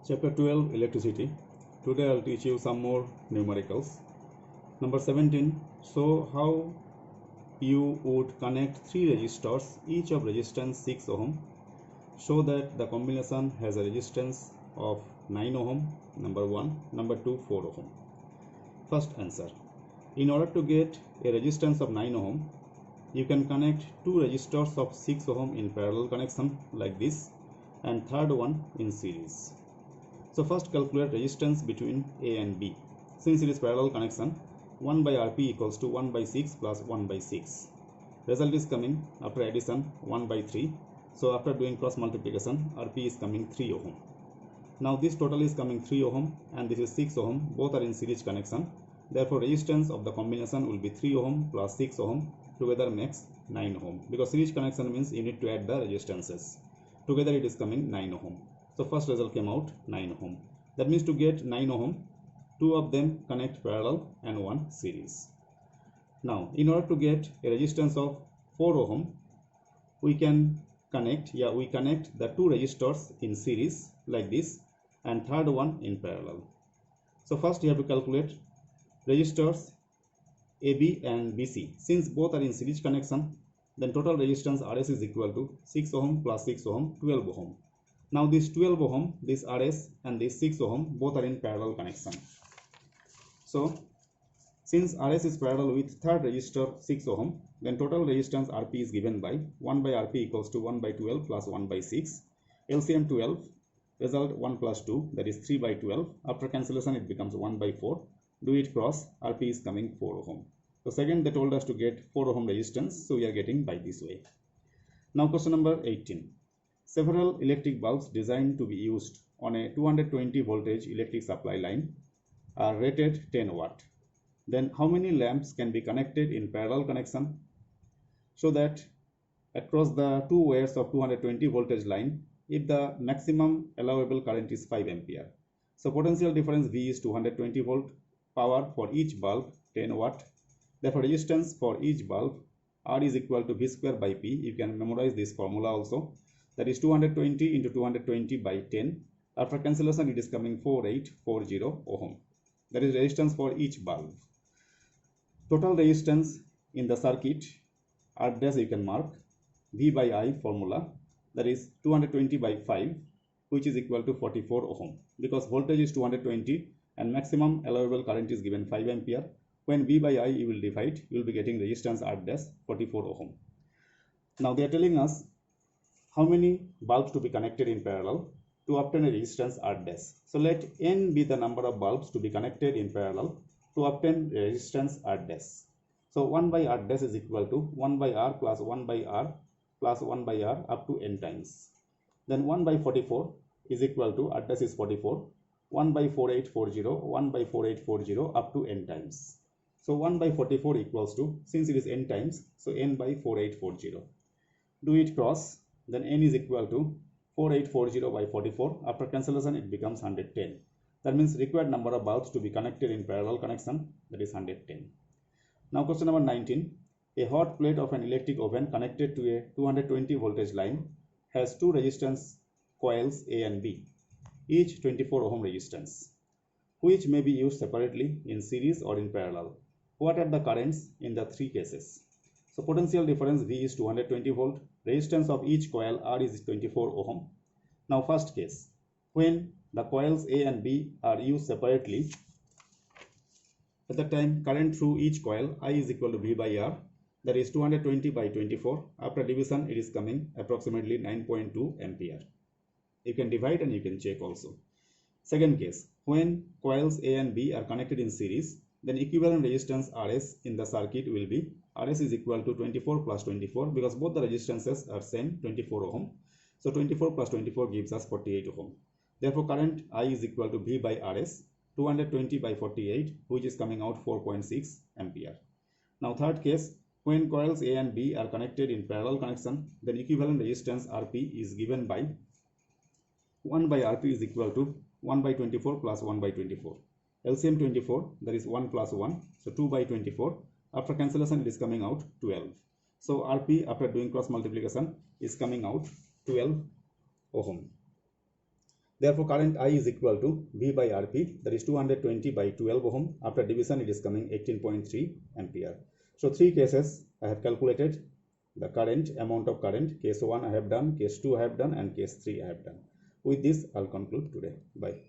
Chapter 12 Electricity. Today I'll teach you some more numericals. Number 17. Show how you would connect 3 resistors, each of resistance 6 ohm. Show that the combination has a resistance of 9 ohm. Number 1. Number 2, 4 ohm. First answer. In order to get a resistance of 9 ohm, you can connect 2 resistors of 6 ohm in parallel connection like this, and third one in series. So first calculate resistance between A and B. Since it is parallel connection, 1 by Rp equals to 1 by 6 plus 1 by 6. Result is coming after addition 1 by 3. So after doing cross multiplication, Rp is coming 3 ohm. Now this total is coming 3 ohm and this is 6 ohm. Both are in series connection. Therefore resistance of the combination will be 3 ohm plus 6 ohm together makes 9 ohm. Because series connection means you need to add the resistances. Together it is coming 9 ohm. So first result came out 9 ohm. That means to get 9 ohm, 2 of them connect parallel and 1 series. Now in order to get a resistance of 4 ohm, we can connect the 2 resistors in series like this and third one in parallel. So first you have to calculate resistors AB and BC. Since both are in series connection, then total resistance RS is equal to 6 ohm plus 6 ohm, 12 ohm. Now this 12 ohm, this RS and this 6 ohm both are in parallel connection. So since RS is parallel with third resistor 6 ohm, then total resistance Rp is given by 1 by Rp equals to 1 by 12 plus 1 by 6. LCM 12, result 1 plus 2, that is 3 by 12. After cancellation it becomes 1 by 4. Do it cross, Rp is coming 4 ohm. So second they told us to get 4 ohm resistance, so we are getting by this way. Now question number 18. Several electric bulbs designed to be used on a 220 voltage electric supply line are rated 10 watt. Then how many lamps can be connected in parallel connection so that across the two wires of 220 voltage line, if the maximum allowable current is 5 ampere. So potential difference V is 220 volt, power for each bulb 10 watt. Therefore resistance for each bulb R is equal to V square by P. You can memorize this formula also. That is 220 into 220 by 10. After cancellation it is coming 4840 ohm. That is resistance for each bulb. Total resistance in the circuit R dash you can mark V by I formula, that is 220 by 5, which is equal to 44 ohm. Because voltage is 220 and maximum allowable current is given 5 ampere. When V by I you will divide, you will be getting resistance R dash 44 ohm. Now they are telling us how many bulbs to be connected in parallel to obtain a resistance R dash. So let N be the number of bulbs to be connected in parallel to obtain resistance R dash. So 1 by R dash is equal to 1 by R plus 1 by R plus 1 by R up to N times. Then 1 by 44 is equal to R dash is 44, 1 by 4840, 1 by 4840 up to N times. So 1 by 44 equals to, since it is N times, so N by 4840. Do it cross, then N is equal to 4840 by 44. After cancellation it becomes 110. That means required number of bulbs to be connected in parallel connection, that is 110. Now question number 19. A hot plate of an electric oven connected to a 220 voltage line has two resistance coils A and B, each 24 ohm resistance, which may be used separately in series or in parallel. What are the currents in the three cases? So potential difference V is 220 volt, resistance of each coil R is 24 ohm. Now first case, when the coils A and B are used separately, at that time current through each coil I is equal to V by R, that is 220 by 24. After division it is coming approximately 9.2 ampere. You can divide and you can check also. Second case, when coils A and B are connected in series, then equivalent resistance RS in the circuit will be RS is equal to 24 plus 24, because both the resistances are same, 24 ohm. So 24 plus 24 gives us 48 ohm. Therefore current I is equal to V by RS, 220 by 48, which is coming out 4.6 ampere. Now third case, when coils A and B are connected in parallel connection, then equivalent resistance Rp is given by 1 by Rp is equal to 1 by 24 plus 1 by 24. LCM 24, that is 1 plus 1, so 2 by 24. After cancellation it is coming out 12. So Rp after doing cross multiplication is coming out 12 ohm. Therefore, current I is equal to V by Rp, that is 220 by 12 ohm. After division, it is coming 18.3 ampere. So 3 cases I have calculated the current, amount of current. Case 1 I have done, case 2 I have done, and case 3 I have done. With this, I'll conclude today. Bye.